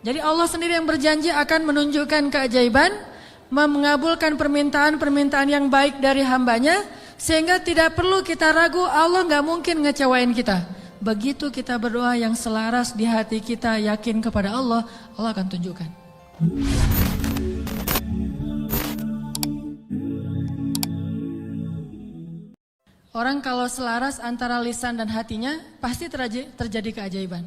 Jadi Allah sendiri yang berjanji akan menunjukkan keajaiban, mengabulkan permintaan-permintaan yang baik dari hambanya, sehingga tidak perlu kita ragu Allah gak mungkin ngecewain kita. Begitu kita berdoa yang selaras di hati kita, yakin kepada Allah, Allah akan tunjukkan. Orang kalau selaras antara lisan dan hatinya, pasti terjadi keajaiban.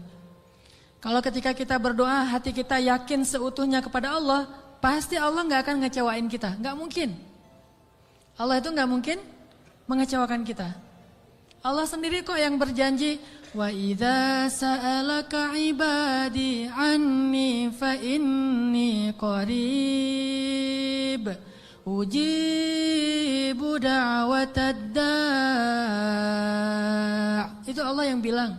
Kalau ketika kita berdoa, hati kita yakin seutuhnya kepada Allah, pasti Allah gak akan ngecewain kita. Gak mungkin. Allah itu gak mungkin mengecewakan kita. Allah sendiri kok yang berjanji, wa idza sa'alaka ibadi anni fa inni qarib ujibu da'watad da'. Itu Allah yang bilang,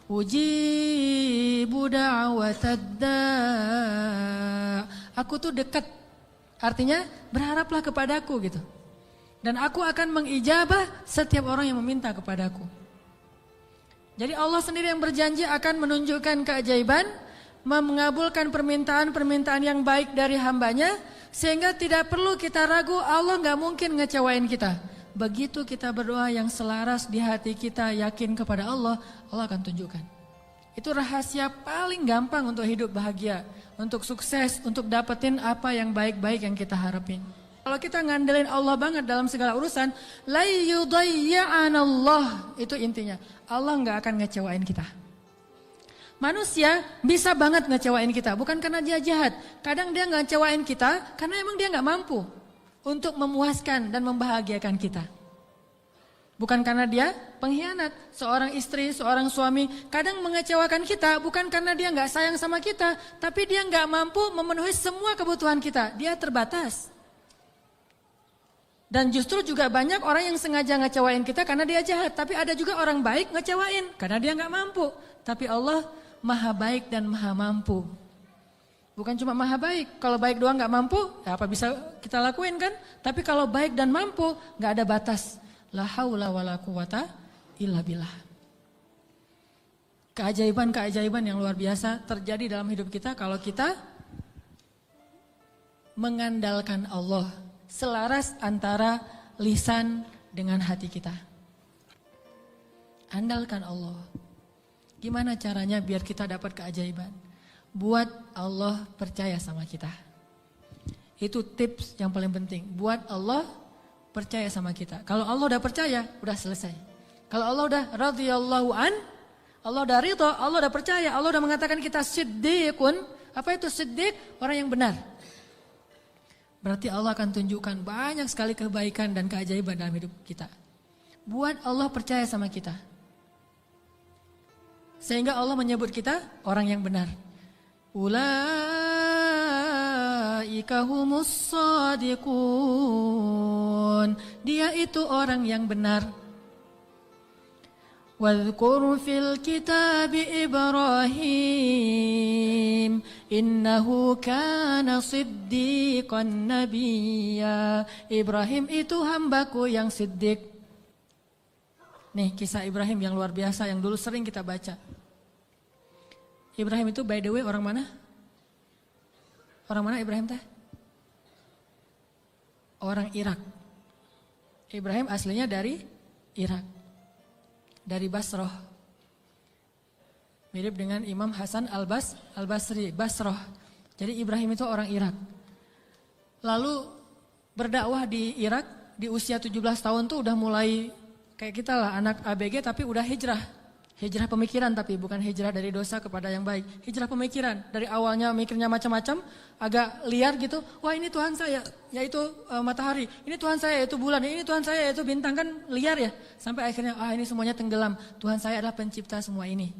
ujibu da'watad da'. Aku tuh dekat. Artinya berharaplah kepadaku gitu. Dan aku akan mengijabah setiap orang yang meminta kepadaku. Jadi Allah sendiri yang berjanji akan menunjukkan keajaiban, mengabulkan permintaan-permintaan yang baik dari hambanya, sehingga tidak perlu kita ragu Allah gak mungkin ngecewain kita. Begitu kita berdoa yang selaras di hati kita, yakin kepada Allah, Allah akan tunjukkan. Itu rahasia paling gampang untuk hidup bahagia, untuk sukses, untuk dapetin apa yang baik-baik yang kita harapin. Kalau kita ngandelin Allah banget dalam segala urusan, la yudayya'anallah, itu intinya. Allah nggak akan ngecewain kita. Manusia bisa banget ngecewain kita, bukan karena dia jahat. Kadang dia nggak ngecewain kita karena emang dia nggak mampu untuk memuaskan dan membahagiakan kita. Bukan karena dia pengkhianat. Seorang istri, seorang suami kadang mengecewakan kita bukan karena dia nggak sayang sama kita, tapi dia nggak mampu memenuhi semua kebutuhan kita. Dia terbatas. Dan justru juga banyak orang yang sengaja ngecewain kita karena dia jahat. Tapi ada juga orang baik ngecewain karena dia nggak mampu. Tapi Allah maha baik dan maha mampu. Bukan cuma maha baik. Kalau baik doang nggak mampu, ya apa bisa kita lakuin kan? Tapi kalau baik dan mampu, nggak ada batas. La haula wala quwata illa billah. Keajaiban-keajaiban yang luar biasa terjadi dalam hidup kita kalau kita mengandalkan Allah. Selaras antara lisan dengan hati kita. Andalkan Allah. Gimana caranya biar kita dapat keajaiban? Buat Allah percaya sama kita. Itu tips yang paling penting. Buat Allah percaya sama kita. Kalau Allah udah percaya, udah selesai. Kalau Allah udah radhiyallahu an, Allah udah ridha, Allah udah percaya, Allah udah mengatakan kita siddiqun. Apa itu siddiq? Orang yang benar. Berarti Allah akan tunjukkan banyak sekali kebaikan dan keajaiban dalam hidup kita. Buat Allah percaya sama kita. Sehingga Allah menyebut kita orang yang benar. Ulaika humus shadiqun. Dia itu orang yang benar. Wadhkur fil kitabi Ibrahim innahu kana siddiqan nabiyya. Ibrahim itu hambaku yang siddiq. Nih kisah Ibrahim yang luar biasa yang dulu sering kita baca. Ibrahim itu by the way orang mana? Orang mana Ibrahim teh? Orang Irak. Ibrahim aslinya dari Irak. Dari Basrah. Mirip dengan Imam Hasan al-Basri, Basrah. Jadi Ibrahim itu orang Irak. Lalu berdakwah di Irak di usia 17 tahun tuh udah mulai kayak kita lah, anak ABG tapi udah hijrah. Hijrah pemikiran tapi bukan hijrah dari dosa kepada yang baik. Hijrah pemikiran. Dari awalnya mikirnya macam-macam, agak liar gitu. Wah ini Tuhan saya, yaitu matahari. Ini Tuhan saya, yaitu bulan. Ini Tuhan saya, yaitu bintang, kan liar ya. Sampai akhirnya ini semuanya tenggelam. Tuhan saya adalah pencipta semua ini.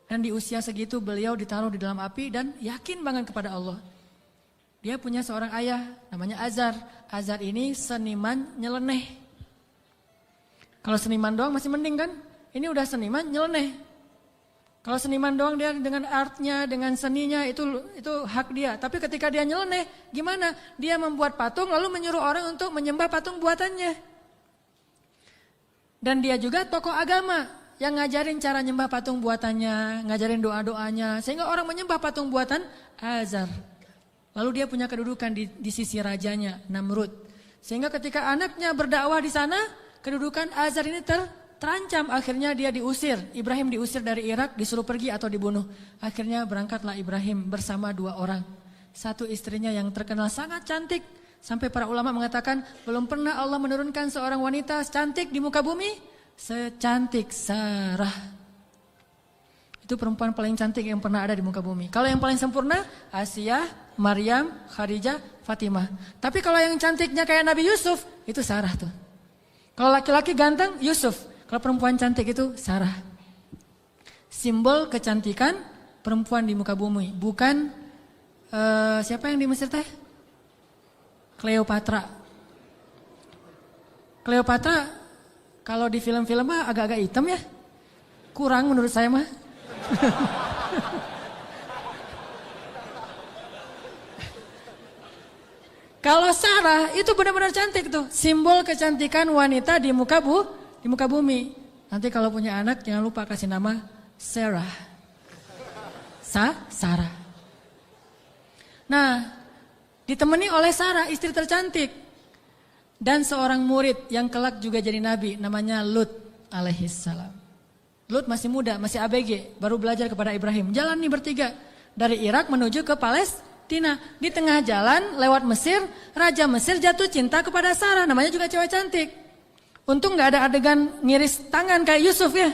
Dan di usia segitu beliau ditaruh di dalam api dan yakin banget kepada Allah. Dia punya seorang ayah namanya Azar. Azar ini seniman nyeleneh. Kalau seniman doang masih mending kan? Ini udah seniman nyeleneh. Kalau seniman doang dia dengan artnya, dengan seninya itu hak dia. Tapi ketika dia nyeleneh, gimana? Dia membuat patung lalu menyuruh orang untuk menyembah patung buatannya. Dan dia juga tokoh agama. yang ngajarin cara nyembah patung buatannya, ngajarin doa-doanya. Sehingga orang menyembah patung buatan Azar. Lalu dia punya kedudukan di sisi rajanya, Namrud. Sehingga ketika anaknya berdakwah di sana, kedudukan Azar ini terancam. Akhirnya dia diusir. Ibrahim diusir dari Irak, disuruh pergi atau dibunuh. Akhirnya berangkatlah Ibrahim bersama 2 orang. Satu istrinya yang terkenal sangat cantik. Sampai para ulama mengatakan, belum pernah Allah menurunkan seorang wanita cantik di muka bumi secantik Sarah. Itu perempuan paling cantik yang pernah ada di muka bumi. Kalau yang paling sempurna, Asia, Maryam, Khadijah, Fatimah. Tapi kalau yang cantiknya kayak Nabi Yusuf, itu Sarah tuh. Kalau laki-laki ganteng, Yusuf. Kalau perempuan cantik itu Sarah. Simbol kecantikan perempuan di muka bumi. Bukan siapa yang di Mesir teh? Cleopatra. Cleopatra kalau di film-film mah agak-agak hitam ya. Kurang menurut saya mah. Kalau Sarah itu benar-benar cantik tuh. Simbol kecantikan wanita di muka bumi. Nanti kalau punya anak jangan lupa kasih nama Sarah. Sarah. Nah, ditemani oleh Sarah, istri tercantik. Dan seorang murid yang kelak juga jadi nabi, namanya Lut alaihissalam. Lut masih muda, masih ABG, baru belajar kepada Ibrahim. Jalan nih bertiga, dari Irak menuju ke Palestina. Di tengah jalan, lewat Mesir, Raja Mesir jatuh cinta kepada Sarah, namanya juga cewek cantik. Untung gak ada adegan ngiris tangan kayak Yusuf ya.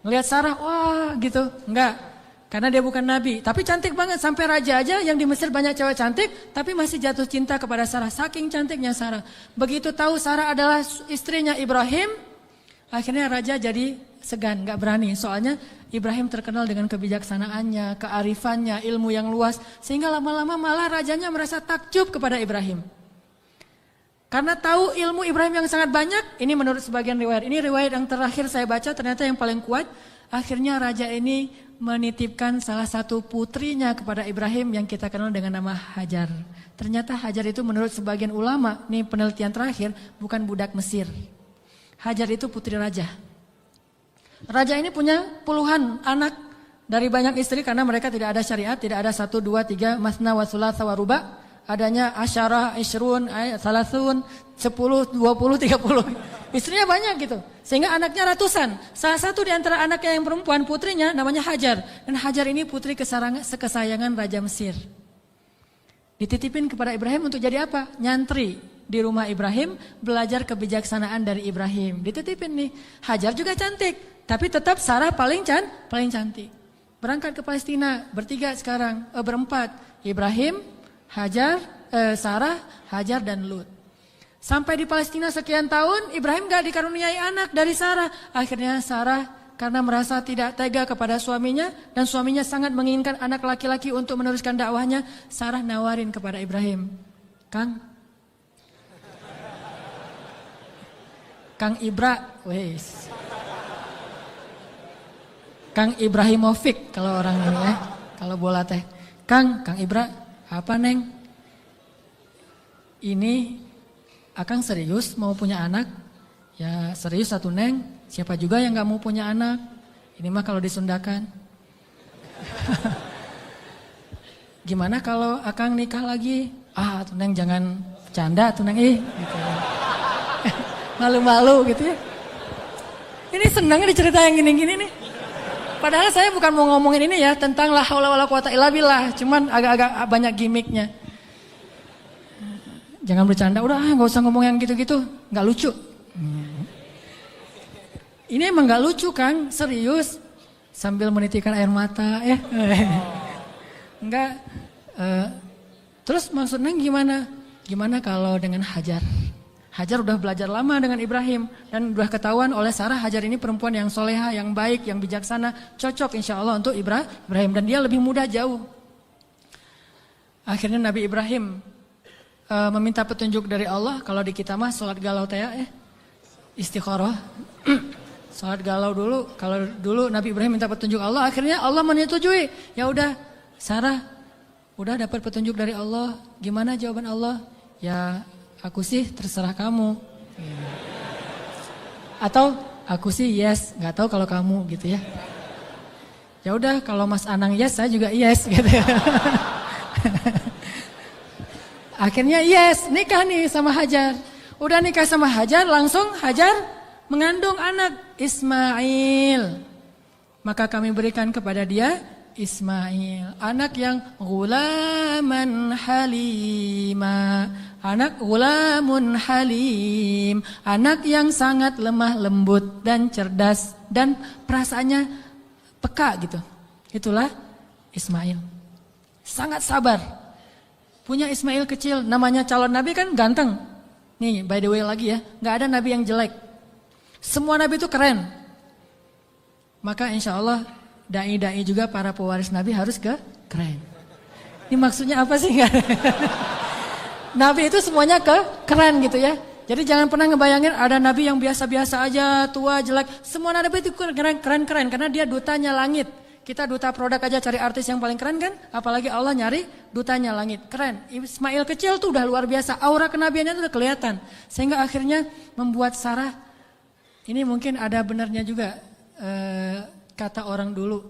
Ngelihat Sarah, wah gitu, enggak. Karena dia bukan nabi, tapi cantik banget. Sampai raja aja yang di Mesir banyak cewek cantik, tapi masih jatuh cinta kepada Sarah. Saking cantiknya Sarah. Begitu tahu Sarah adalah istrinya Ibrahim, akhirnya raja jadi segan, gak berani. Soalnya Ibrahim terkenal dengan kebijaksanaannya, kearifannya, ilmu yang luas. Sehingga lama-lama malah rajanya merasa takjub kepada Ibrahim. Karena tahu ilmu Ibrahim yang sangat banyak, ini menurut sebagian riwayat. Ini riwayat yang terakhir saya baca, ternyata yang paling kuat. Akhirnya raja ini menitipkan salah satu putrinya kepada Ibrahim yang kita kenal dengan nama Hajar. Ternyata Hajar itu menurut sebagian ulama, ini penelitian terakhir, bukan budak Mesir. Hajar itu putri raja. Raja ini punya puluhan anak dari banyak istri karena mereka tidak ada syariat, tidak ada 1, 2, 3, masna wa thulatha wa ruba. Adanya asyarah, isyrun, salasun, 10, 20, 30. Istrinya banyak gitu. Sehingga anaknya ratusan. Salah satu di antara anaknya yang perempuan, putrinya namanya Hajar. Dan Hajar ini putri kesayangan Raja Mesir. Dititipin kepada Ibrahim untuk jadi apa? Nyantri di rumah Ibrahim, belajar kebijaksanaan dari Ibrahim. Dititipin nih. Hajar juga cantik, tapi tetap Sarah paling cantik. Berangkat ke Palestina, bertiga sekarang, berempat. Ibrahim, Hajar, Sarah, Hajar dan Lut. Sampai di Palestina sekian tahun, Ibrahim gak dikaruniai anak dari Sarah. Akhirnya Sarah karena merasa tidak tega kepada suaminya dan suaminya sangat menginginkan anak laki-laki untuk meneruskan dakwahnya, Sarah nawarin kepada Ibrahim, Kang Ibra, wes. Kang Ibrahimovic kalau orang ini ya, kalau bola teh. Kang Ibra, apa neng? Ini Akang serius mau punya anak? Ya serius satu neng, siapa juga yang gak mau punya anak? Ini mah kalau disundakan. Gimana kalau Akang nikah lagi? Tuh neng jangan canda tuh neng gitu. Malu-malu gitu ya. Ini senang dicerita yang gini-gini nih. Padahal saya bukan mau ngomongin ini ya, tentang la haula wala quwata illa billah, cuman agak-agak banyak gimmicknya. Jangan bercanda, udah gak usah ngomong yang gitu-gitu, gak lucu. Ini emang gak lucu Kang, serius. Sambil menitikkan air mata ya. Enggak. Terus maksudnya gimana? Gimana kalau dengan Hajar? Hajar udah belajar lama dengan Ibrahim. Dan udah ketahuan oleh Sarah, Hajar ini perempuan yang soleha, yang baik, yang bijaksana. Cocok insya Allah untuk Ibrahim. Dan dia lebih muda jauh. Akhirnya Nabi Ibrahim meminta petunjuk dari Allah. Kalau di kita mah sholat galau teh ya, istikharah. Sholat galau dulu. Kalau dulu Nabi Ibrahim minta petunjuk Allah, akhirnya Allah menyetujui. Ya udah, Sarah, udah dapat petunjuk dari Allah. Gimana jawaban Allah? Ya, aku sih terserah kamu. Atau Aku sih yes, nggak tahu kalau kamu gitu ya. Ya udah kalau Mas Anang yes, saya juga yes gitu. Akhirnya yes, nikah nih sama Hajar. Udah nikah sama Hajar, langsung Hajar mengandung anak Ismail. Maka kami berikan kepada dia Ismail, anak yang gulaman halima, anak gulamun halim, anak yang sangat lemah lembut dan cerdas dan perasaannya peka gitu. Itulah Ismail. Sangat sabar. Punya Ismail kecil, namanya calon nabi kan ganteng. Nih by the way lagi ya, gak ada nabi yang jelek. Semua nabi itu keren. Maka insya Allah dai-dai juga para pewaris nabi harus keren. Ini maksudnya apa sih? Nabi itu semuanya keren gitu ya. Jadi jangan pernah ngebayangin ada nabi yang biasa-biasa aja, tua, jelek. Semua nabi itu keren karena dia dutanya langit. Kita duta produk aja cari artis yang paling keren kan? Apalagi Allah nyari dutanya langit. Keren. Ismail kecil tuh udah luar biasa. Aura kenabiannya tuh udah kelihatan. Sehingga akhirnya membuat Sarah, ini mungkin ada benarnya juga. Kata orang dulu,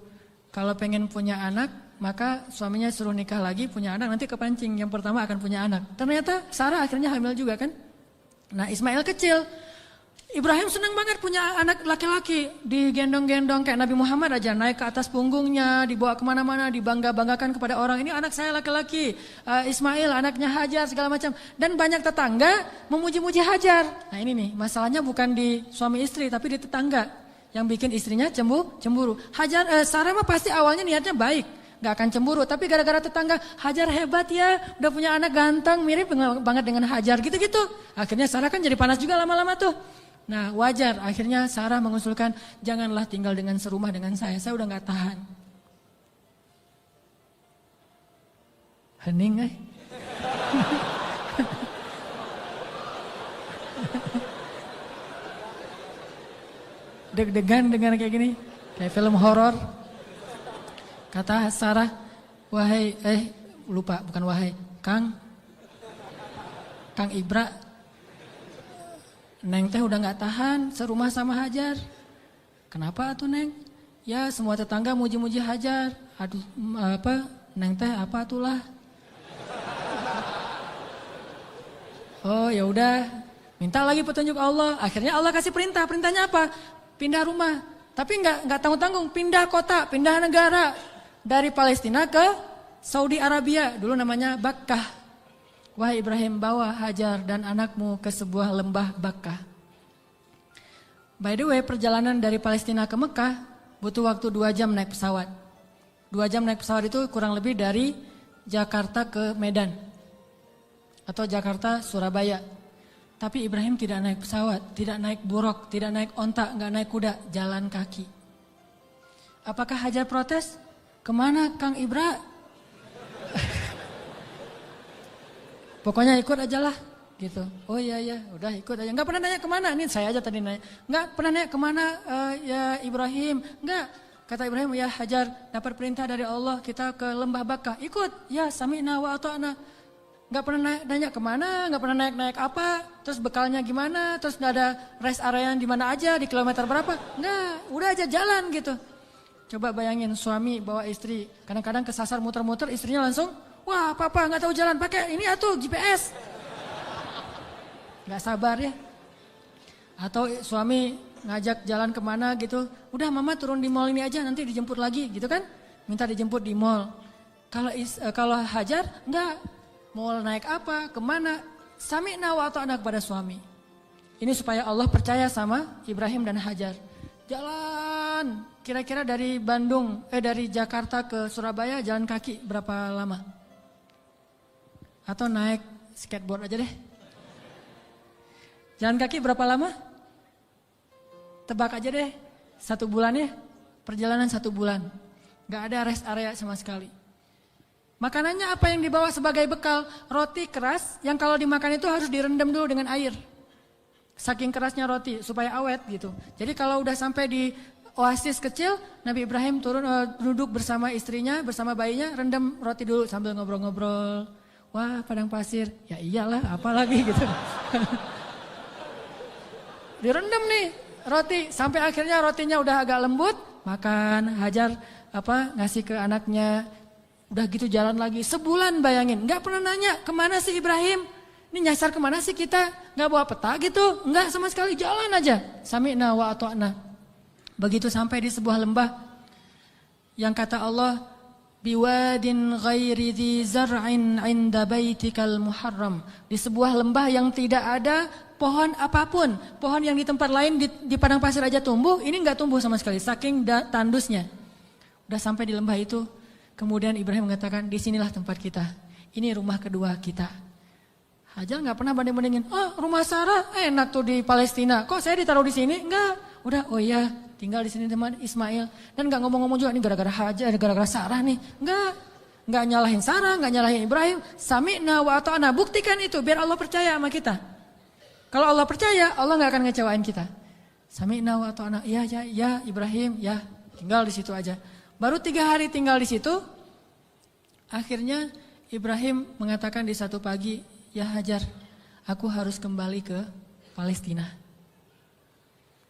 kalau pengen punya anak, maka suaminya suruh nikah lagi, punya anak, nanti kepancing. Yang pertama akan punya anak. Ternyata Sarah akhirnya hamil juga kan? Nah Ismail kecil, Ibrahim senang banget punya anak laki-laki. Digendong-gendong kayak Nabi Muhammad aja, naik ke atas punggungnya, dibawa kemana-mana, dibangga-banggakan kepada orang. Ini anak saya laki-laki, Ismail anaknya Hajar segala macam. Dan banyak tetangga memuji-muji Hajar. Nah ini nih, masalahnya bukan di suami istri, tapi di tetangga. Yang bikin istrinya cemburu. Sarah mah pasti awalnya niatnya baik, gak akan cemburu. Tapi gara-gara tetangga, Hajar hebat ya, udah punya anak ganteng, mirip banget dengan Hajar gitu-gitu. Akhirnya Sarah kan jadi panas juga lama-lama tuh. Nah wajar, akhirnya Sarah mengusulkan, janganlah tinggal dengan serumah dengan saya udah gak tahan. Hening deg-degan dengan kayak gini, kayak film horor. Kata Sarah, wahai, lupa, bukan wahai, Kang Ibra, Neng teh udah gak tahan serumah sama Hajar. Kenapa tuh Neng? Ya semua tetangga muji-muji Hajar. Aduh, Neng teh apa itulah? Oh ya udah, minta lagi petunjuk Allah. Akhirnya Allah kasih perintah. Perintahnya apa? Pindah rumah, tapi nggak tanggung-tanggung, pindah kota, pindah negara dari Palestina ke Saudi Arabia, dulu namanya Bakkah. Wahai Ibrahim, bawa Hajar dan anakmu ke sebuah lembah Bakkah. By the way, perjalanan dari Palestina ke Mekah butuh waktu 2 jam naik pesawat. 2 jam naik pesawat itu kurang lebih dari Jakarta ke Medan atau Jakarta Surabaya. Tapi Ibrahim tidak naik pesawat, tidak naik buruk, tidak naik onta, nggak naik kuda, jalan kaki. Apakah Hajar protes? Kemana Kang Ibra? Pokoknya ikut aja lah, gitu. Oh iya, udah ikut aja. Nggak pernah nanya kemana, nih saya aja tadi nanya. Nggak pernah nanya kemana ya Ibrahim, nggak. Kata Ibrahim, ya Hajar dapat perintah dari Allah kita ke lembah Bakkah, ikut. Ya sami'na wa ata'na. Gak pernah nanya kemana, gak pernah naik apa, terus bekalnya gimana, terus gak ada rest area di mana aja, di kilometer berapa, enggak, udah aja jalan gitu. Coba bayangin suami bawa istri, kadang-kadang kesasar muter-muter, istrinya langsung, wah papa gak tahu jalan, pakai ini atuh GPS. Gak sabar ya. Atau suami ngajak jalan kemana gitu, udah mama turun di mall ini aja, nanti dijemput lagi gitu kan, minta dijemput di mall. Kalau Hajar, enggak. Mau naik apa, kemana, sami'na wa ata'na kepada suami. Ini supaya Allah percaya sama Ibrahim dan Hajar. Jalan, kira-kira dari dari Jakarta ke Surabaya jalan kaki berapa lama? Atau naik skateboard aja deh. Jalan kaki berapa lama? Tebak aja deh, 1 bulan ya. Perjalanan 1 bulan. Gak ada rest area sama sekali. Makanannya apa yang dibawa sebagai bekal? Roti keras yang kalau dimakan itu harus direndam dulu dengan air. Saking kerasnya roti supaya awet gitu. Jadi kalau udah sampai di oasis kecil, Nabi Ibrahim turun duduk bersama istrinya, bersama bayinya, rendam roti dulu sambil ngobrol-ngobrol. Wah padang pasir, ya iyalah apalagi gitu. Direndam nih roti sampai akhirnya rotinya udah agak lembut, makan. Hajar ngasih ke anaknya. Udah gitu jalan lagi sebulan, bayangin, nggak pernah nanya kemana sih Ibrahim, ini nyasar kemana sih kita, nggak bawa peta gitu, nggak sama sekali, jalan aja. Sami'na wa ata'na. Begitu sampai di sebuah lembah yang kata Allah, biwadin ghairi dzi zar'in 'inda baitikal muharram, di sebuah lembah yang tidak ada pohon apapun, pohon yang di tempat lain di padang pasir aja tumbuh, ini nggak tumbuh sama sekali, saking tandusnya. Udah sampai di lembah itu. Kemudian Ibrahim mengatakan, disinilah tempat kita. Ini rumah kedua kita. Hajar nggak pernah banding-bandingin. Oh, rumah Sarah enak tuh di Palestina. Kok saya ditaruh di sini? Enggak. Udah, oh iya, tinggal di sini teman Ismail. Dan nggak ngomong-ngomong juga, ini gara-gara Hajar, gara-gara Sarah nih. Nggak nyalahin Sarah, nggak nyalahin Ibrahim. Sami'na wa ata'na. Buktikan itu, biar Allah percaya sama kita. Kalau Allah percaya, Allah nggak akan ngecewain kita. Sami'na wa ata'na. Ya Ibrahim, ya. Tinggal di situ aja. Baru 3 hari tinggal di situ, akhirnya Ibrahim mengatakan di satu pagi, ya Hajar, aku harus kembali ke Palestina.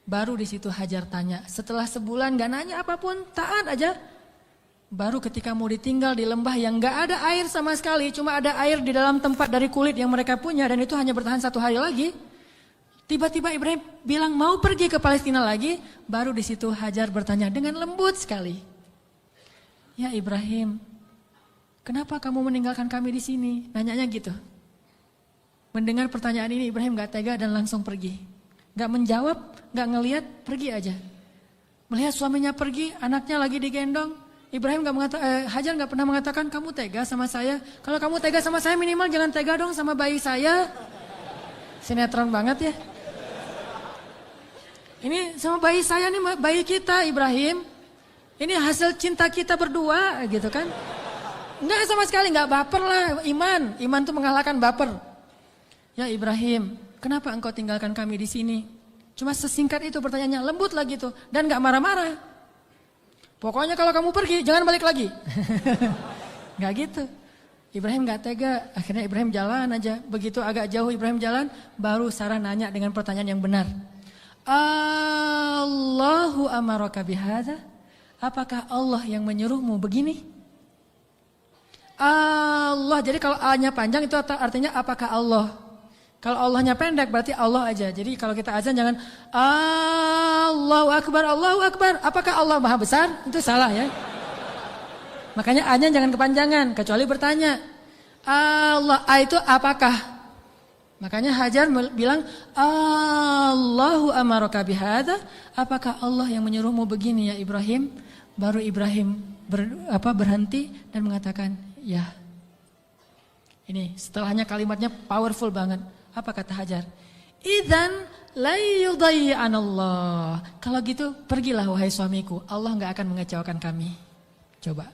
Baru di situ Hajar tanya, setelah sebulan gak nanya apapun, taat aja. Baru ketika mau ditinggal di lembah yang gak ada air sama sekali, cuma ada air di dalam tempat dari kulit yang mereka punya dan itu hanya bertahan 1 hari lagi. Tiba-tiba Ibrahim bilang mau pergi ke Palestina lagi, baru di situ Hajar bertanya dengan lembut sekali. Ya Ibrahim, kenapa kamu meninggalkan kami di sini? Nanyanya gitu. Mendengar pertanyaan ini Ibrahim gak tega dan langsung pergi. Gak menjawab, gak ngelihat, pergi aja. Melihat suaminya pergi, anaknya lagi digendong. Ibrahim Hajar gak pernah mengatakan kamu tega sama saya. Kalau kamu tega sama saya minimal jangan tega dong sama bayi saya. Sinetron banget ya. Ini sama bayi saya nih, bayi kita Ibrahim. Ini hasil cinta kita berdua gitu kan. Enggak sama sekali, enggak baper lah. Iman itu mengalahkan baper. Ya Ibrahim, kenapa engkau tinggalkan kami di sini? Cuma sesingkat itu pertanyaannya, lembut lah gitu. Dan enggak marah-marah. Pokoknya kalau kamu pergi, jangan balik lagi. Enggak gitu. Ibrahim enggak tega, akhirnya Ibrahim jalan aja. Begitu agak jauh Ibrahim jalan, baru Sarah nanya dengan pertanyaan yang benar. Allahu amaraka bihadza? Apakah Allah yang menyuruhmu begini? Allah, jadi kalau A-nya panjang itu artinya apakah Allah? Kalau Allah-nya pendek berarti Allah aja. Jadi kalau kita azan jangan Allahu Akbar. Apakah Allah Maha Besar? Itu salah ya. Makanya A-nya jangan kepanjangan, kecuali bertanya. Allah, A itu apakah? Makanya Hajar bilang Allahu amaraka bihadza? Apakah Allah yang menyuruhmu begini ya Ibrahim? Baru Ibrahim berhenti dan mengatakan, ya. Ini setelahnya kalimatnya powerful banget. Apa kata Hajar? Idzan la yudayyi'anallah. Kalau gitu pergilah wahai suamiku, Allah enggak akan mengecewakan kami. Coba.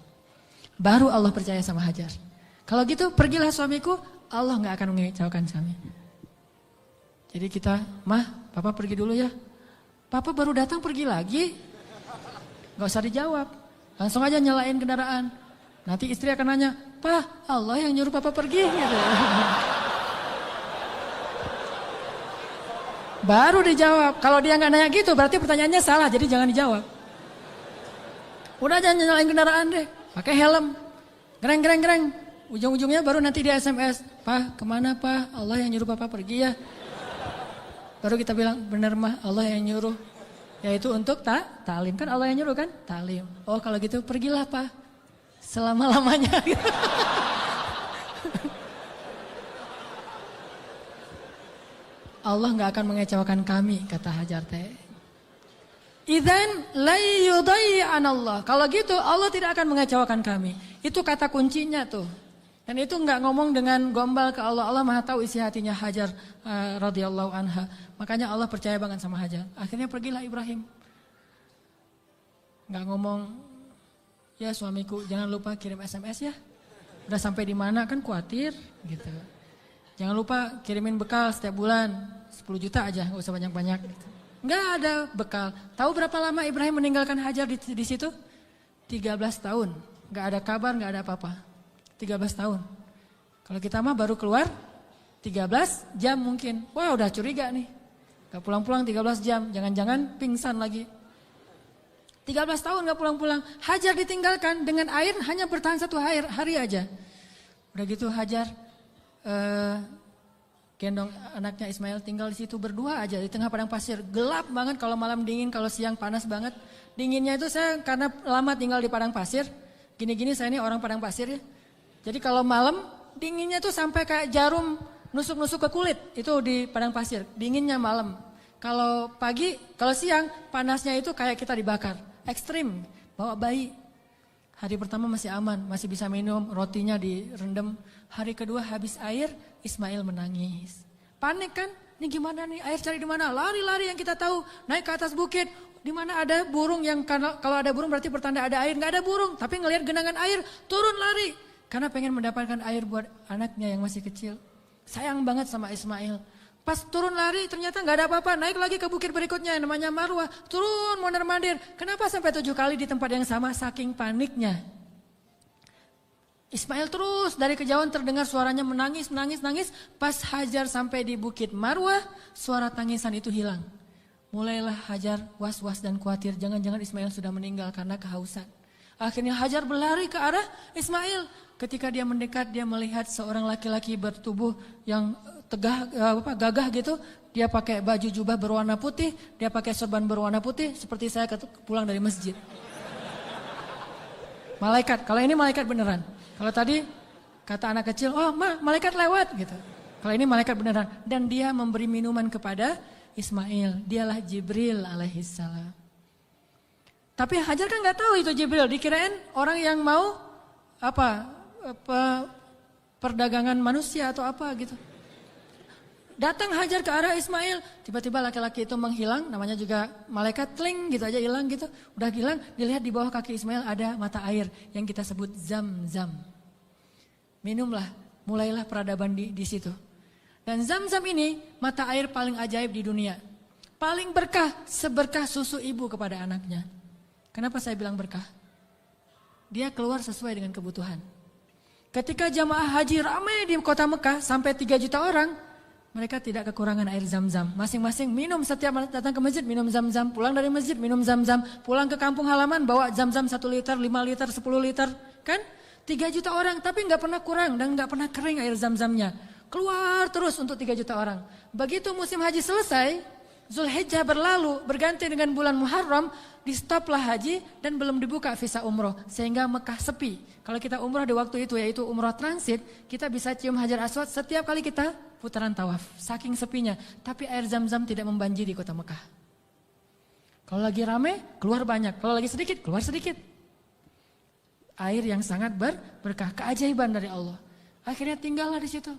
Baru Allah percaya sama Hajar. Kalau gitu pergilah suamiku, Allah enggak akan mengecewakan kami. Jadi kita, Mah, Papa pergi dulu ya. Papa baru datang pergi lagi. Gak usah dijawab, langsung aja nyalain kendaraan. Nanti istri akan nanya, Pak, Allah yang nyuruh Papa pergi gitu. Baru dijawab. Kalau dia gak nanya gitu berarti pertanyaannya salah, jadi jangan dijawab. Udah jangan nyalain kendaraan deh, pakai helm. Gereng. Ujung-ujungnya baru nanti dia SMS, Pak, kemana Pak? Allah yang nyuruh Papa pergi ya. Baru kita bilang, benar Mah, Allah yang nyuruh. Yaitu untuk ta'lim, kan Allah yang nyuruh kan? Ta'lim. Oh kalau gitu pergilah Pak, selama-lamanya. Allah gak akan mengecewakan kami, kata Hajar teh. Idzan la yudayyi'anallah. Kalau gitu Allah tidak akan mengecewakan kami. Itu kata kuncinya tuh. Dan itu enggak ngomong dengan gombal ke Allah. Allah Maha tahu isi hatinya Hajar radhiyallahu anha. Makanya Allah percaya banget sama Hajar. Akhirnya pergilah Ibrahim. Enggak ngomong, ya suamiku jangan lupa kirim SMS ya. Udah sampai di mana kan khawatir gitu. Jangan lupa kirimin bekal setiap bulan 10 juta aja, gak usah banyak-banyak. Enggak ada bekal. Tahu berapa lama Ibrahim meninggalkan Hajar di situ? 13 tahun. Enggak ada kabar, enggak ada apa-apa. 13 tahun. Kalau kita mah baru keluar 13 jam mungkin. Wah udah curiga nih. Gak pulang-pulang 13 jam, jangan-jangan pingsan lagi. 13 tahun gak pulang-pulang. Hajar ditinggalkan dengan air hanya bertahan 1 hari aja. Udah gitu Hajar gendong anaknya Ismail tinggal di situ berdua aja di tengah padang pasir. Gelap banget kalau malam dingin, kalau siang panas banget. Dinginnya itu saya karena lama tinggal di padang pasir. Gini-gini saya ini orang padang pasir ya. Jadi kalau malam dinginnya tuh sampai kayak jarum nusuk-nusuk ke kulit. Itu di padang pasir, dinginnya malam. Kalau pagi, kalau siang panasnya itu kayak kita dibakar. Ekstrim, bawa bayi. Hari pertama masih aman, masih bisa minum, rotinya direndam. Hari kedua habis air, Ismail menangis. Panik kan? Ini gimana nih? Air cari di mana? Lari-lari yang kita tahu, naik ke atas bukit. Di mana ada burung yang kalau ada burung berarti pertanda ada air. Nggak ada burung, tapi ngelihat genangan air, turun lari. Karena pengen mendapatkan air buat anaknya yang masih kecil. Sayang banget sama Ismail. Pas turun lari ternyata nggak ada apa-apa. Naik lagi ke bukit berikutnya yang namanya Marwah. Turun mondar-mandir. Kenapa sampai 7 kali di tempat yang sama? Saking paniknya. Ismail terus dari kejauhan terdengar suaranya menangis. Pas Hajar sampai di bukit Marwah, suara tangisan itu hilang. Mulailah Hajar was-was dan khawatir. Jangan-jangan Ismail sudah meninggal karena kehausan. Akhirnya Hajar berlari ke arah Ismail. Ketika dia mendekat, dia melihat seorang laki-laki bertubuh yang gagah gitu. Dia pakai baju jubah berwarna putih, dia pakai sorban berwarna putih, seperti saya pulang dari masjid. Malaikat, kalau ini malaikat beneran. Kalau tadi kata anak kecil, oh malaikat lewat gitu. Kalau ini malaikat beneran. Dan dia memberi minuman kepada Ismail. Dialah Jibril alaihissalam. Tapi Hajar kan nggak tahu itu Jibril. Dikirain orang yang mau perdagangan manusia atau apa gitu. Datang Hajar ke arah Ismail. Tiba-tiba laki-laki itu menghilang. Namanya juga malaikat, tling gitu aja hilang gitu. Udah hilang, dilihat di bawah kaki Ismail ada mata air yang kita sebut Zam-Zam. Minumlah, mulailah peradaban di situ. Dan Zam-Zam ini mata air paling ajaib di dunia. Paling berkah, seberkah susu ibu kepada anaknya. Kenapa saya bilang berkah? Dia keluar sesuai dengan kebutuhan. Ketika jamaah haji ramai di kota Mekah sampai 3 juta orang, mereka tidak kekurangan air Zam-Zam. Masing-masing minum, setiap datang ke masjid minum Zam-Zam, pulang dari masjid minum Zam-Zam, pulang ke kampung halaman bawa Zam-Zam 1 liter, 5 liter, 10 liter, kan? 3 juta orang tapi nggak pernah kurang dan nggak pernah kering air Zam-Zamnya. Keluar terus untuk 3 juta orang. Begitu musim haji selesai, Zulhijjah berlalu, berganti dengan bulan Muharram, di stoplah haji dan belum dibuka visa umroh. Sehingga Mekah sepi. Kalau kita umroh di waktu itu yaitu umroh transit, kita bisa cium Hajar Aswad setiap kali kita putaran tawaf. Saking sepinya. Tapi air Zam-Zam tidak membanjiri kota Mekah. Kalau lagi rame, keluar banyak. Kalau lagi sedikit, keluar sedikit. Air yang sangat berkah, keajaiban dari Allah. Akhirnya tinggallah di situ.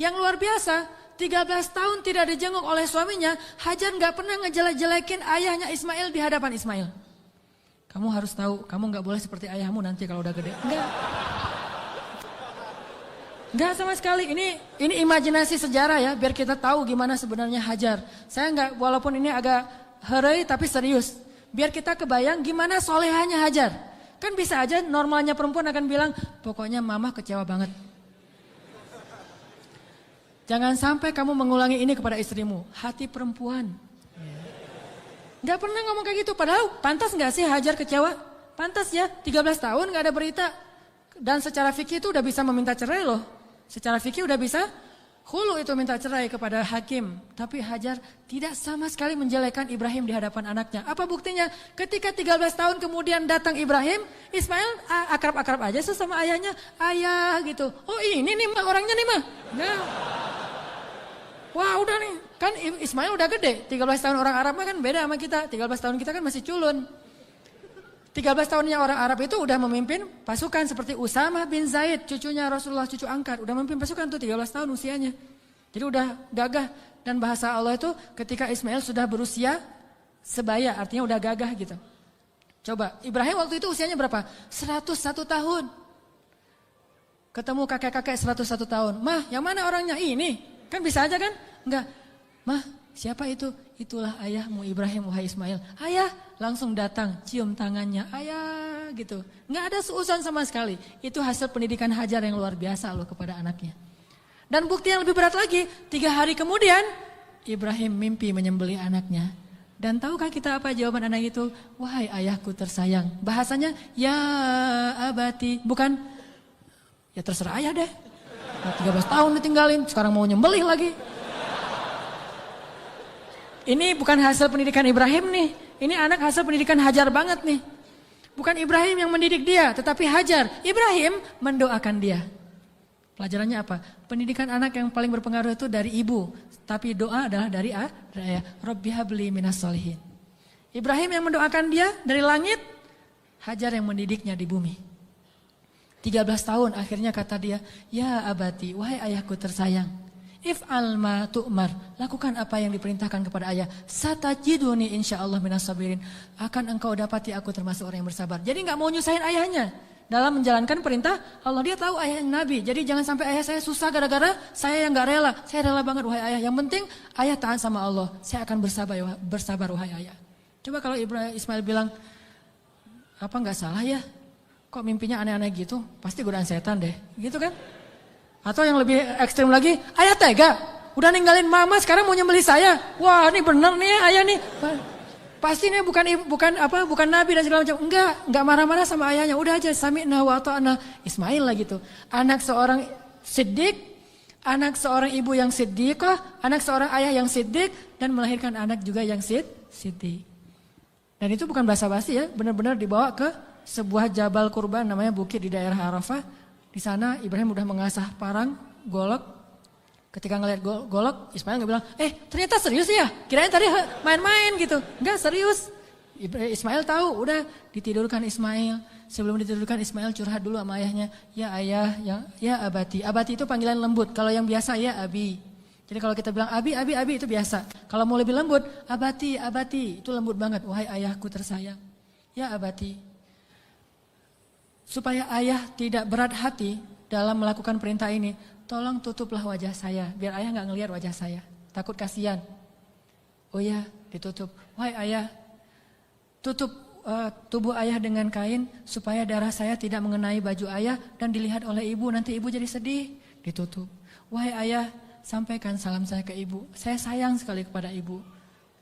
Yang luar biasa, 13 tahun tidak dijenguk oleh suaminya, Hajar nggak pernah ngejelek-jelekin ayahnya Ismail di hadapan Ismail. Kamu harus tahu, kamu nggak boleh seperti ayahmu nanti kalau udah gede. Enggak sama sekali. Ini imajinasi sejarah ya, biar kita tahu gimana sebenarnya Hajar. Saya nggak, walaupun ini agak herei tapi serius. Biar kita kebayang gimana solehanya Hajar. Kan bisa aja normalnya perempuan akan bilang, pokoknya mama kecewa banget. Jangan sampai kamu mengulangi ini kepada istrimu. Hati perempuan. Gak pernah ngomong kayak gitu. Padahal pantas gak sih Hajar kecewa? Pantas ya, 13 tahun gak ada berita. Dan secara fikih itu udah bisa meminta cerai loh. Secara fikih udah bisa khulu itu minta cerai kepada hakim. Tapi Hajar tidak sama sekali menjelekkan Ibrahim di hadapan anaknya. Apa buktinya? Ketika 13 tahun kemudian datang Ibrahim, Ismail akrab-akrab aja sama ayahnya. Ayah gitu. Oh ini nih mah orangnya nih mah. Nah. Wah udah nih, kan Ismail udah gede, 13 tahun orang Arab mah kan beda sama kita, 13 tahun kita kan masih culun. 13 tahunnya orang Arab itu udah memimpin pasukan seperti Usamah bin Zaid, cucunya Rasulullah, cucu angkat, udah memimpin pasukan tuh 13 tahun usianya. Jadi udah gagah dan bahasa Allah itu ketika Ismail sudah berusia sebaya, artinya udah gagah gitu. Coba, Ibrahim waktu itu usianya berapa? 101 tahun. Ketemu kakek-kakek 101 tahun, mah yang mana orangnya? Ini. Kan bisa aja kan? Enggak. Mah, siapa itu? Itulah ayahmu Ibrahim, wahai Ismail. Ayah, langsung datang, cium tangannya. Ayah, gitu. Enggak ada seusan sama sekali. Itu hasil pendidikan Hajar yang luar biasa loh kepada anaknya. Dan bukti yang lebih berat lagi, 3 hari kemudian Ibrahim mimpi menyembelih anaknya. Dan tahukah kita apa jawaban anak itu? Wahai ayahku tersayang. Bahasanya ya abati. Bukan ya terserah ayah deh. 13 tahun ditinggalin, sekarang mau nyembelih lagi. Ini bukan hasil pendidikan Ibrahim nih. Ini anak hasil pendidikan Hajar banget nih. Bukan Ibrahim yang mendidik dia, tetapi Hajar. Ibrahim mendoakan dia. Pelajarannya apa? Pendidikan anak yang paling berpengaruh itu dari ibu. Tapi doa adalah dari ayah. Rabbi habli minas solihin. Ibrahim yang mendoakan dia dari langit. Hajar yang mendidiknya di bumi. 13 tahun akhirnya kata dia, ya abati, wahai ayahku tersayang. If'al ma tu'mar, lakukan apa yang diperintahkan kepada ayah. Satajiduni insyaallah minas sabirin. Akan engkau dapati aku termasuk orang yang bersabar. Jadi gak mau nyusahin ayahnya dalam menjalankan perintah Allah. Dia tahu ayah yang nabi. Jadi jangan sampai ayah saya susah gara-gara saya yang gak rela. Saya rela banget wahai ayah. Yang penting ayah taat sama Allah. Saya akan bersabar wahai ayah. Coba kalau Ismail bilang, apa gak salah ya? Kok mimpinya aneh-aneh gitu? Pasti godaan setan deh. Gitu kan? Atau yang lebih ekstrim lagi, ayah tega, udah ninggalin mama sekarang mau nyembelih saya. Wah, ini bener nih ayah nih. Pasti nih bukan nabi dan segala macam. Enggak marah-marah sama ayahnya. Udah aja sami'na wa ata'na. Ismail lah gitu. Anak seorang siddiq, anak seorang ibu yang siddiqah, anak seorang ayah yang siddiq dan melahirkan anak juga yang siddiq. Dan itu bukan basa-basi ya, benar-benar dibawa ke sebuah jabal kurban namanya bukit di daerah Arafah. Di sana Ibrahim udah mengasah parang, golok. Ketika ngelihat golok, Ismail nggak bilang, ternyata serius ya? Kirain tadi main-main gitu. Enggak, serius. Ismail tahu, udah ditidurkan Ismail. Sebelum ditidurkan Ismail curhat dulu sama ayahnya. Ya ayah, ya abati. Abati itu panggilan lembut. Kalau yang biasa ya abi. Jadi kalau kita bilang abi itu biasa. Kalau mau lebih lembut, abati, itu lembut banget. Wahai ayahku tersayang. Ya abati. Supaya ayah tidak berat hati dalam melakukan perintah ini, tolong tutuplah wajah saya, biar ayah nggak ngelihat wajah saya. Takut kasihan. Oh ya, ditutup. Wahai ayah, tutup tubuh ayah dengan kain supaya darah saya tidak mengenai baju ayah dan dilihat oleh ibu, nanti ibu jadi sedih. Ditutup. Wahai ayah, sampaikan salam saya ke ibu. Saya sayang sekali kepada ibu.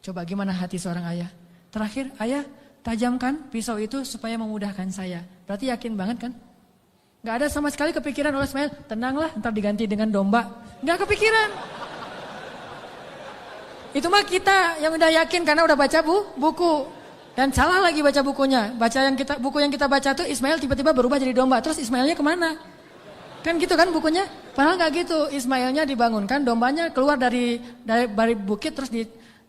Coba gimana hati seorang ayah? Terakhir, ayah, tajamkan pisau itu supaya memudahkan saya. Berarti yakin banget kan? Gak ada sama sekali kepikiran oleh Ismail, tenanglah ntar diganti dengan domba. Gak kepikiran. Itu mah kita yang udah yakin karena udah baca buku. Dan salah lagi baca bukunya. Buku yang kita baca tuh Ismail tiba-tiba berubah jadi domba. Terus Ismailnya kemana? Kan gitu kan bukunya? Padahal gak gitu. Ismailnya dibangunkan, dombanya keluar dari bukit terus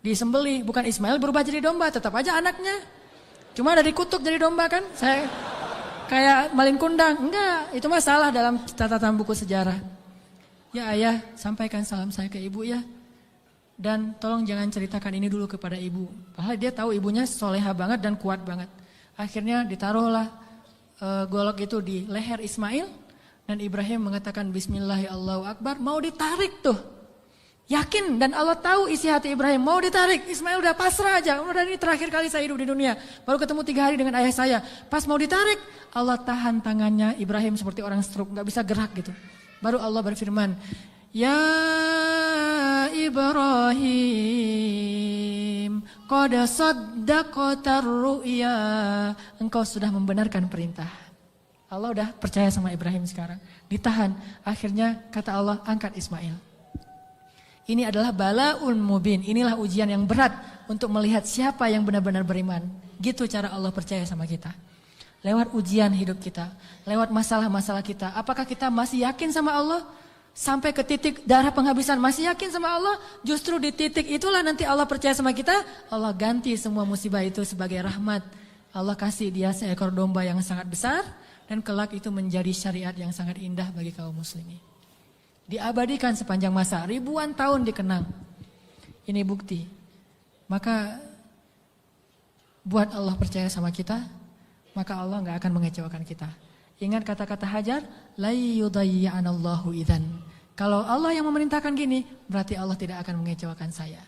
disembelih. Bukan Ismail berubah jadi domba, tetap aja anaknya. Cuma ada dikutuk jadi domba kan? Saya kayak malin kundang. Enggak, itu mah salah dalam catatan buku sejarah. Ya ayah, sampaikan salam saya ke ibu ya. Dan tolong jangan ceritakan ini dulu kepada ibu. Padahal dia tahu ibunya soleha banget dan kuat banget. Akhirnya ditaruhlah golok itu di leher Ismail. Dan Ibrahim mengatakan Bismillahirrahmanirrahim. Mau ditarik tuh. Yakin dan Allah tahu isi hati Ibrahim. Mau ditarik, Ismail udah pasrah aja. Udah ini terakhir kali saya hidup di dunia. Baru ketemu 3 hari dengan ayah saya. Pas mau ditarik, Allah tahan tangannya Ibrahim seperti orang stroke. Gak bisa gerak gitu. Baru Allah berfirman. Ya Ibrahim, qad saddaqtar ru'ya. Engkau sudah membenarkan perintah. Allah udah percaya sama Ibrahim sekarang. Ditahan. Akhirnya kata Allah, angkat Ismail. Ini adalah balaun mubin. Inilah ujian yang berat untuk melihat siapa yang benar-benar beriman. Gitu cara Allah percaya sama kita. Lewat ujian hidup kita. Lewat masalah-masalah kita. Apakah kita masih yakin sama Allah? Sampai ke titik darah penghabisan masih yakin sama Allah? Justru di titik itulah nanti Allah percaya sama kita. Allah ganti semua musibah itu sebagai rahmat. Allah kasih dia seekor domba yang sangat besar. Dan kelak itu menjadi syariat yang sangat indah bagi kaum muslimin. Diabadikan sepanjang masa, ribuan tahun dikenang. Ini bukti. Maka buat Allah percaya sama kita, maka Allah gak akan mengecewakan kita. Ingat kata-kata Hajar, la yudayyi'anallahu idzan. Kalau Allah yang memerintahkan gini, berarti Allah tidak akan mengecewakan saya.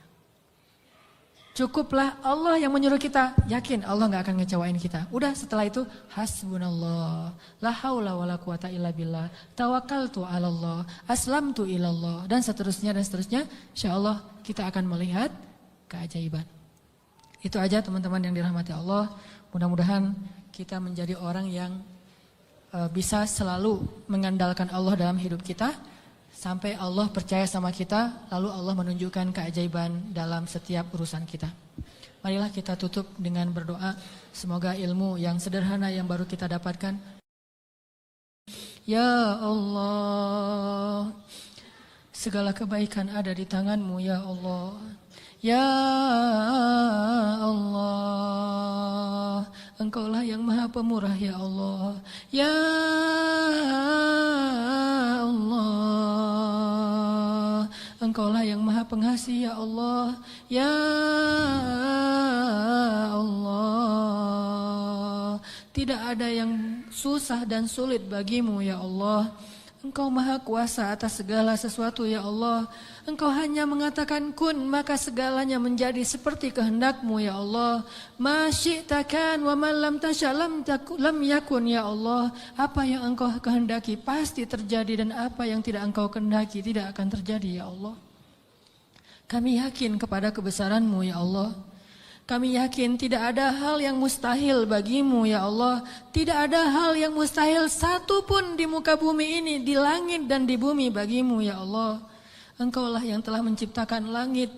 Cukuplah Allah yang menyuruh kita, yakin Allah gak akan ngecewain kita. Udah setelah itu hasbunallah, la haula wala quwata illa billah, tawakkaltu 'alallah, aslamtu ilallah, dan seterusnya dan seterusnya. Insyaallah kita akan melihat keajaiban. Itu aja teman-teman yang dirahmati Allah. Mudah-mudahan kita menjadi orang yang bisa selalu mengandalkan Allah dalam hidup kita. Sampai Allah percaya sama kita, lalu Allah menunjukkan keajaiban dalam setiap urusan kita. Marilah kita tutup dengan berdoa. Semoga ilmu yang sederhana yang baru kita dapatkan. Ya Allah, segala kebaikan ada di tangan-Mu ya Allah. Ya Allah, Engkaulah yang maha pemurah ya Allah. Ya Allah, Engkaulah yang maha pengasih ya Allah. Ya Allah, tidak ada yang susah dan sulit bagimu ya Allah. Engkau maha kuasa atas segala sesuatu ya Allah. Engkau hanya mengatakan kun, maka segalanya menjadi seperti kehendak-Mu ya Allah. Ma syi'ta kan wa ma lam tasha lam yakun ya Allah. Apa yang Engkau kehendaki pasti terjadi, dan apa yang tidak Engkau kehendaki tidak akan terjadi ya Allah. Kami yakin kepada kebesaran-Mu ya Allah. Kami yakin tidak ada hal yang mustahil bagimu ya Allah. Tidak ada hal yang mustahil satu pun di muka bumi ini, di langit dan di bumi bagimu ya Allah. Engkaulah yang telah menciptakan langit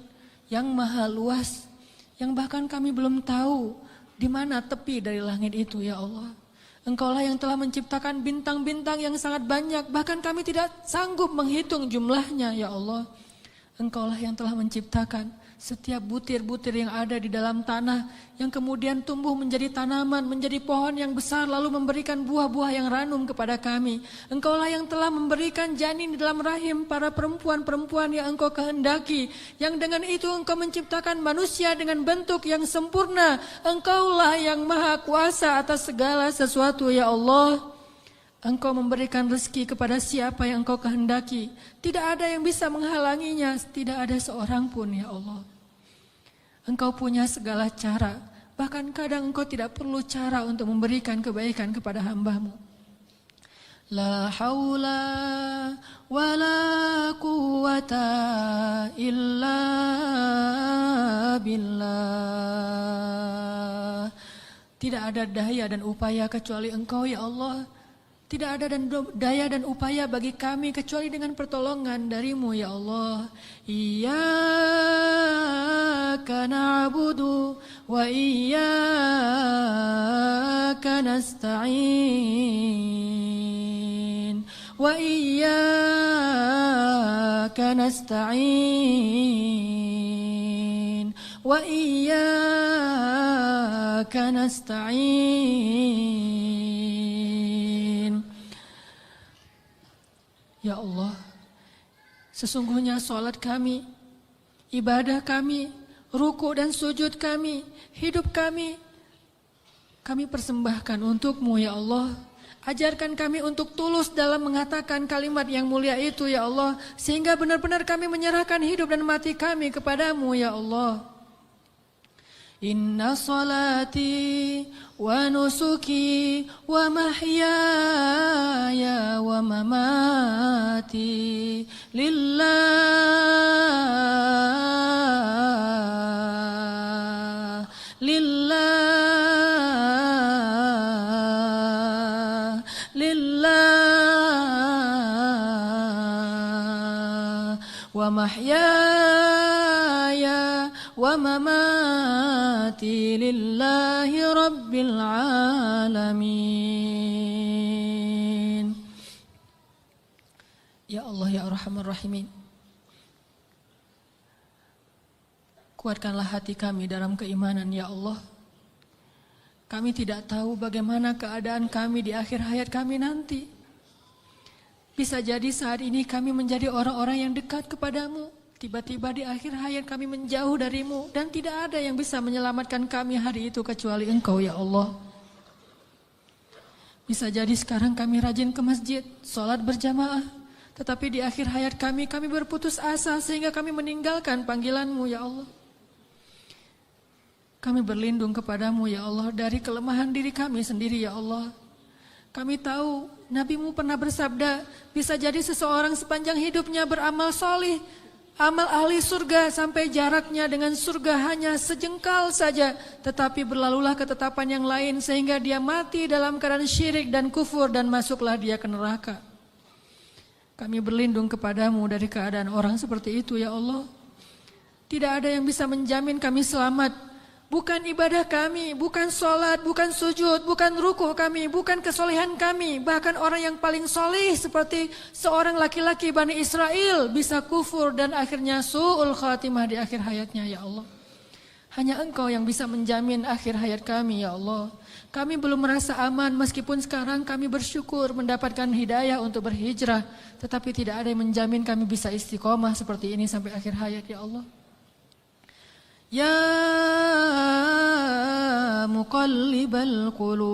yang maha luas, yang bahkan kami belum tahu di mana tepi dari langit itu ya Allah. Engkaulah yang telah menciptakan bintang-bintang yang sangat banyak, bahkan kami tidak sanggup menghitung jumlahnya ya Allah. Engkaulah yang telah menciptakan setiap butir-butir yang ada di dalam tanah, yang kemudian tumbuh menjadi tanaman, menjadi pohon yang besar, lalu memberikan buah-buah yang ranum kepada kami. Engkaulah yang telah memberikan janin di dalam rahim para perempuan-perempuan yang Engkau kehendaki, yang dengan itu Engkau menciptakan manusia dengan bentuk yang sempurna. Engkaulah yang maha kuasa atas segala sesuatu ya Allah. Engkau memberikan rezeki kepada siapa yang Engkau kehendaki. Tidak ada yang bisa menghalanginya, tidak ada seorang pun ya Allah. Engkau punya segala cara, bahkan kadang Engkau tidak perlu cara untuk memberikan kebaikan kepada hamba-Mu. La haula wa la quwata illa billah. Tidak ada daya dan upaya kecuali Engkau ya Allah. Tidak ada daya dan upaya bagi kami kecuali dengan pertolongan dari-Mu ya Allah. Iyyaka na'budu wa iyyaka nasta'in. Wa iyyaka nasta'in. Wa iyyaka nasta'in. Ya Allah, sesungguhnya salat kami, ibadah kami, ruku dan sujud kami, hidup kami persembahkan untuk-Mu ya Allah. Ajarkan kami untuk tulus dalam mengatakan kalimat yang mulia itu ya Allah, sehingga benar-benar kami menyerahkan hidup dan mati kami kepada-Mu ya Allah. Inna salati wa nusuki wa mahyaya wa mamati lillah wa mahyaya wa mamati lillahi rabbil alamin. Ya Allah ya Arhamar Rahimin, kuatkanlah hati kami dalam keimanan ya Allah. Kami tidak tahu bagaimana keadaan kami di akhir hayat kami nanti. Bisa jadi saat ini kami menjadi orang-orang yang dekat kepadamu. Tiba-tiba di akhir hayat kami menjauh darimu. Dan tidak ada yang bisa menyelamatkan kami hari itu kecuali Engkau ya Allah. Bisa jadi sekarang kami rajin ke masjid, sholat berjamaah. Tetapi di akhir hayat kami berputus asa sehingga kami meninggalkan panggilan-Mu ya Allah. Kami berlindung kepadamu ya Allah dari kelemahan diri kami sendiri ya Allah. Kami tahu Nabi-Mu pernah bersabda, bisa jadi seseorang sepanjang hidupnya beramal solih, amal ahli surga sampai jaraknya dengan surga hanya sejengkal saja. Tetapi berlalulah ketetapan yang lain sehingga dia mati dalam keadaan syirik dan kufur dan masuklah dia ke neraka. Kami berlindung kepadamu dari keadaan orang seperti itu ya Allah. Tidak ada yang bisa menjamin kami selamat. Bukan ibadah kami, bukan sholat, bukan sujud, bukan rukuh kami, bukan kesolehan kami. Bahkan orang yang paling soleh seperti seorang laki-laki Bani Israel bisa kufur dan akhirnya su'ul khatimah di akhir hayatnya ya Allah. Hanya Engkau yang bisa menjamin akhir hayat kami ya Allah. Kami belum merasa aman meskipun sekarang kami bersyukur mendapatkan hidayah untuk berhijrah. Tetapi tidak ada yang menjamin kami bisa istiqomah seperti ini sampai akhir hayat ya Allah. Ya muqallibal qulub,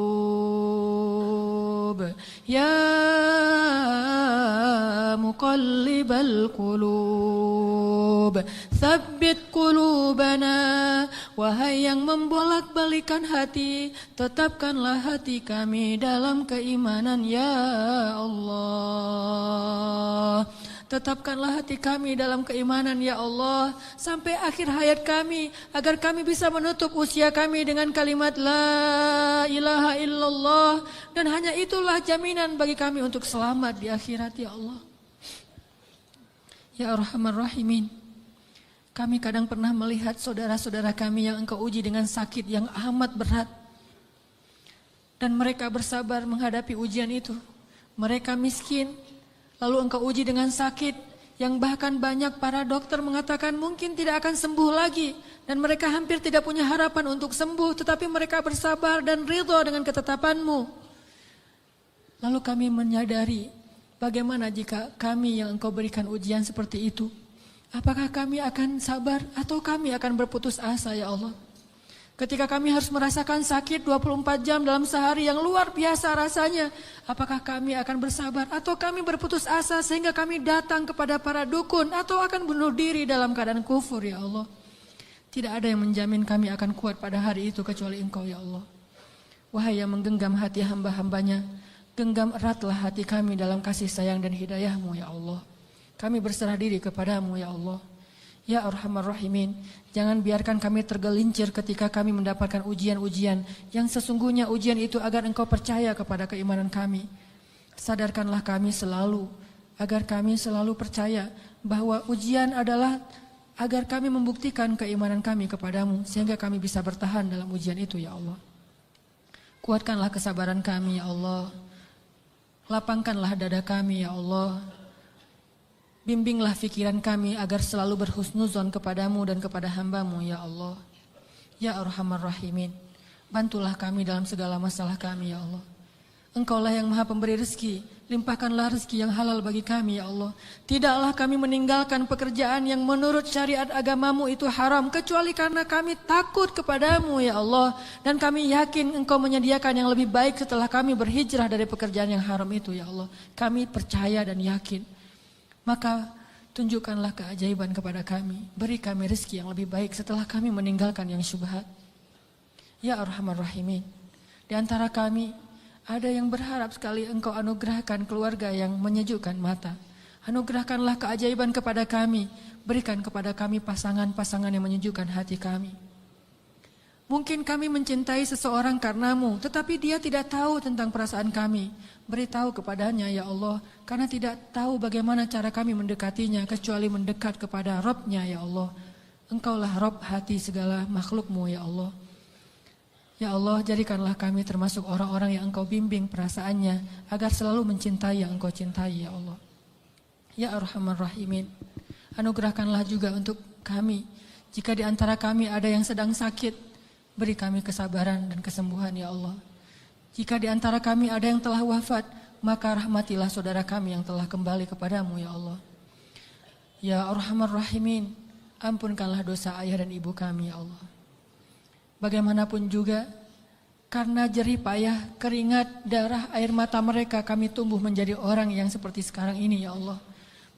ya muqallibal qulub, tsabbit qulubana. Wahai yang membolak-balikan hati, tetapkanlah hati kami dalam keimanan ya Allah. Tetapkanlah hati kami dalam keimanan ya Allah sampai akhir hayat kami agar kami bisa menutup usia kami dengan kalimat la ilaha illallah dan hanya itulah jaminan bagi kami untuk selamat di akhirat ya Allah. Ya Arhamar Rahimin, kami kadang pernah melihat saudara-saudara kami yang Engkau uji dengan sakit yang amat berat dan mereka bersabar menghadapi ujian itu. Mereka miskin, lalu Engkau uji dengan sakit yang bahkan banyak para dokter mengatakan mungkin tidak akan sembuh lagi. Dan mereka hampir tidak punya harapan untuk sembuh, tetapi mereka bersabar dan ridho dengan ketetapan-Mu. Lalu kami menyadari bagaimana jika kami yang Engkau berikan ujian seperti itu. Apakah kami akan sabar atau kami akan berputus asa ya Allah? Ketika kami harus merasakan sakit 24 jam dalam sehari yang luar biasa rasanya, apakah kami akan bersabar atau kami berputus asa sehingga kami datang kepada para dukun atau akan bunuh diri dalam keadaan kufur ya Allah? Tidak ada yang menjamin kami akan kuat pada hari itu kecuali Engkau ya Allah. Wahai yang menggenggam hati hamba-hambanya, genggam eratlah hati kami dalam kasih sayang dan hidayah-Mu ya Allah. Kami berserah diri kepadamu ya Allah. Ya Arhamar Rahimin, jangan biarkan kami tergelincir ketika kami mendapatkan ujian-ujian yang sesungguhnya ujian itu agar Engkau percaya kepada keimanan kami. Sadarkanlah kami selalu, agar kami selalu percaya bahwa ujian adalah agar kami membuktikan keimanan kami kepadamu sehingga kami bisa bertahan dalam ujian itu ya Allah. Kuatkanlah kesabaran kami ya Allah. Lapangkanlah dada kami ya Allah. Bimbinglah fikiran kami agar selalu berhusnuzon kepadamu dan kepada hamba-Mu ya Allah. Ya Arhamar Rahimin, bantulah kami dalam segala masalah kami ya Allah. Engkaulah yang maha pemberi rezeki, limpahkanlah rezeki yang halal bagi kami ya Allah. Tidaklah kami meninggalkan pekerjaan yang menurut syariat agama-Mu itu haram, kecuali karena kami takut kepadamu ya Allah. Dan kami yakin Engkau menyediakan yang lebih baik setelah kami berhijrah dari pekerjaan yang haram itu ya Allah. Kami percaya dan yakin. Maka tunjukkanlah keajaiban kepada kami. Beri kami rezeki yang lebih baik setelah kami meninggalkan yang syubhat. Ya Arhamar Rahimin, di antara kami ada yang berharap sekali Engkau anugerahkan keluarga yang menyejukkan mata. Anugerahkanlah keajaiban kepada kami. Berikan kepada kami pasangan-pasangan yang menyejukkan hati kami. Mungkin kami mencintai seseorang karenamu, tetapi dia tidak tahu tentang perasaan kami. Beritahu kepadanya ya Allah, karena tidak tahu bagaimana cara kami mendekatinya kecuali mendekat kepada Rabb-Nya ya Allah. Engkaulah Rabb hati segala makhluk-Mu ya Allah. Ya Allah, jadikanlah kami termasuk orang-orang yang Engkau bimbing perasaannya agar selalu mencintai yang Engkau cintai ya Allah. Ya Arhamar Rahimin, anugerahkanlah juga untuk kami. Jika di antara kami ada yang sedang sakit, beri kami kesabaran dan kesembuhan ya Allah. Jika di antara kami ada yang telah wafat, maka rahmatilah saudara kami yang telah kembali kepadamu ya Allah. Ya Arhamar Rahimin, ampunkanlah dosa ayah dan ibu kami ya Allah. Bagaimanapun juga, karena jerih payah, keringat, darah, air mata mereka kami tumbuh menjadi orang yang seperti sekarang ini ya Allah.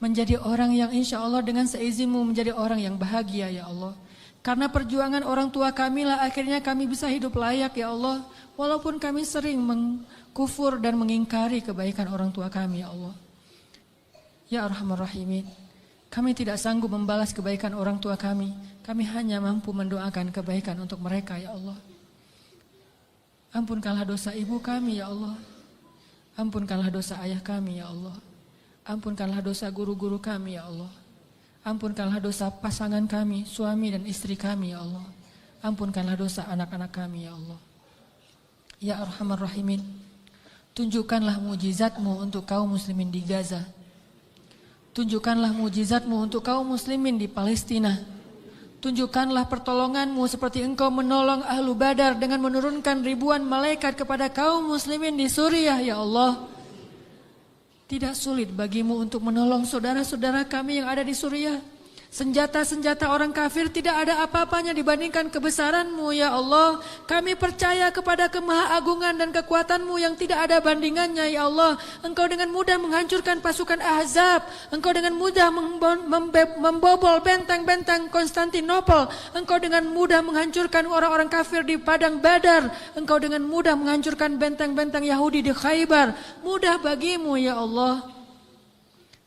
Menjadi orang yang insya Allah dengan seizin-Mu menjadi orang yang bahagia ya Allah. Karena perjuangan orang tua kami lah akhirnya kami bisa hidup layak ya Allah. Walaupun kami sering mengkufur dan mengingkari kebaikan orang tua kami ya Allah. Ya Arhamar Rahimin, kami tidak sanggup membalas kebaikan orang tua kami. Kami hanya mampu mendoakan kebaikan untuk mereka ya Allah. Ampunkanlah dosa ibu kami ya Allah. Ampunkanlah dosa ayah kami ya Allah. Ampunkanlah dosa guru-guru kami ya Allah. Ampunkanlah dosa pasangan kami, suami dan istri kami ya Allah. Ampunkanlah dosa anak-anak kami ya Allah. Ya Arhamar Rahimin, tunjukkanlah mujizat-Mu untuk kaum muslimin di Gaza. Tunjukkanlah mujizat-Mu untuk kaum muslimin di Palestina. Tunjukkanlah pertolongan-Mu seperti Engkau menolong Ahlu Badar dengan menurunkan ribuan malaikat kepada kaum muslimin di Suriah ya Allah. Tidak sulit bagimu untuk menolong saudara-saudara kami yang ada di Suriah. Senjata-senjata orang kafir tidak ada apa-apanya dibandingkan kebesaran-Mu ya Allah. Kami percaya kepada kemahaagungan dan kekuatan-Mu yang tidak ada bandingannya ya Allah. Engkau dengan mudah menghancurkan pasukan Ahzab. Engkau dengan mudah membobol benteng-benteng Konstantinopel. Engkau dengan mudah menghancurkan orang-orang kafir di padang Badar. Engkau dengan mudah menghancurkan benteng-benteng Yahudi di Khaybar. Mudah bagimu ya Allah.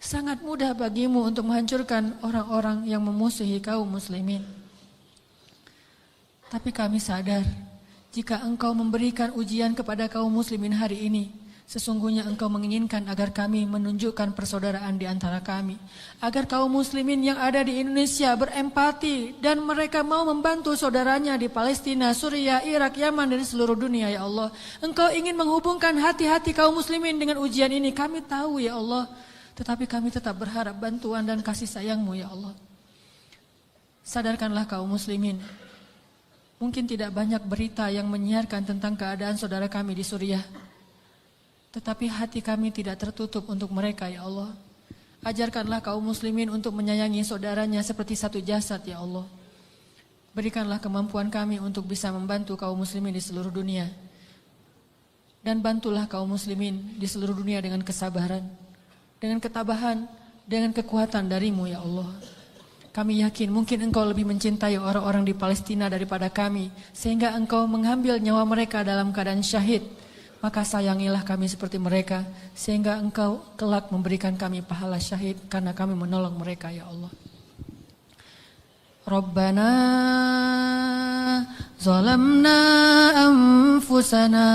Sangat mudah bagimu untuk menghancurkan orang-orang yang memusuhi kaum muslimin. Tapi kami sadar, jika Engkau memberikan ujian kepada kaum muslimin hari ini, sesungguhnya Engkau menginginkan agar kami menunjukkan persaudaraan di antara kami. Agar kaum muslimin yang ada di Indonesia berempati dan mereka mau membantu saudaranya di Palestina, Suriah, Irak, Yaman, dan seluruh dunia ya Allah. Engkau ingin menghubungkan hati-hati kaum muslimin dengan ujian ini. Kami tahu ya Allah. Tetapi kami tetap berharap bantuan dan kasih sayang-Mu ya Allah. Sadarkanlah kaum muslimin. Mungkin tidak banyak berita yang menyiarkan tentang keadaan saudara kami di Suriah. Tetapi hati kami tidak tertutup untuk mereka ya Allah. Ajarkanlah kaum muslimin untuk menyayangi saudaranya seperti satu jasad ya Allah. Berikanlah kemampuan kami untuk bisa membantu kaum muslimin di seluruh dunia. Dan bantulah kaum muslimin di seluruh dunia dengan kesabaran, dengan ketabahan, dengan kekuatan dari-Mu ya Allah. Kami yakin mungkin Engkau lebih mencintai orang-orang di Palestina daripada kami, sehingga Engkau mengambil nyawa mereka dalam keadaan syahid. Maka sayangilah kami seperti mereka, sehingga Engkau kelak memberikan kami pahala syahid karena kami menolong mereka ya Allah. Rabbana zalamna anfusana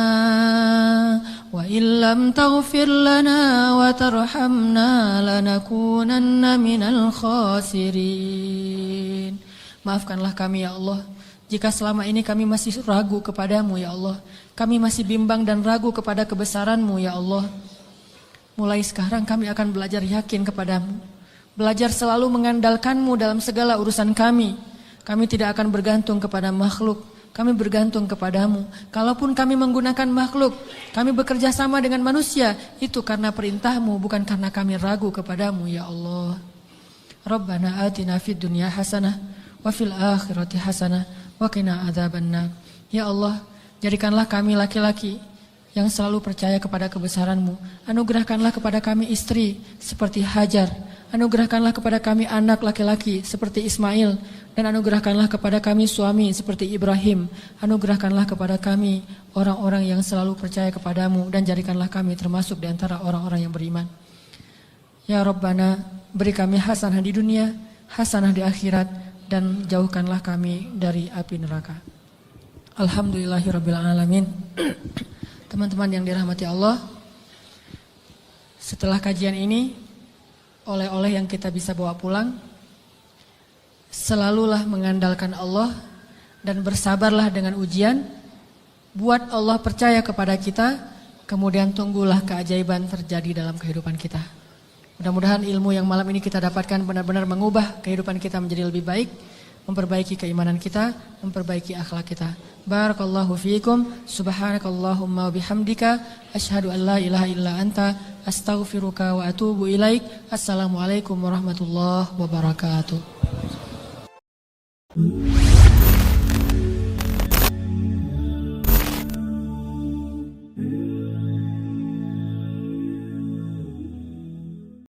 wa illam taghfir lana wa tarhamna lanakunanna minal khasirin. Maafkanlah kami ya Allah, jika selama ini kami masih ragu kepadamu ya Allah. Kami masih bimbang dan ragu kepada kebesaran-Mu ya Allah. Mulai sekarang kami akan belajar yakin kepadamu. Belajar selalu mengandalkan-Mu dalam segala urusan kami. Kami tidak akan bergantung kepada makhluk. Kami bergantung kepadamu. Kalaupun kami menggunakan makhluk, kami bekerja sama dengan manusia, itu karena perintah-Mu, bukan karena kami ragu kepadamu ya Allah. Rabbana atina fid dunya hasanah wa fil akhirati hasanah wa qina adzabannar. Ya Allah, jadikanlah kami laki-laki yang selalu percaya kepada kebesaran-Mu. Anugerahkanlah kepada kami istri seperti Hajar. Anugerahkanlah kepada kami anak laki-laki seperti Ismail. Dan anugerahkanlah kepada kami suami seperti Ibrahim. Anugerahkanlah kepada kami orang-orang yang selalu percaya kepadamu. Dan jadikanlah kami termasuk di antara orang-orang yang beriman. Ya Rabbana, beri kami hasanah di dunia, hasanah di akhirat, dan jauhkanlah kami dari api neraka. Alhamdulillahirrabbilalamin. Teman-teman yang dirahmati Allah, setelah kajian ini, oleh-oleh yang kita bisa bawa pulang, selalulah mengandalkan Allah dan bersabarlah dengan ujian. Buat Allah percaya kepada kita, kemudian tunggulah keajaiban terjadi dalam kehidupan kita. Mudah-mudahan ilmu yang malam ini kita dapatkan benar-benar mengubah kehidupan kita menjadi lebih baik, memperbaiki keimanan kita, memperbaiki akhlak kita. Barakallahu fiikum, subhanakallahumma wa bihamdika, asyhadu an la ilaha illa anta, astaghfiruka wa atubu ilaik. Assalamualaikum warahmatullahi wabarakatuh.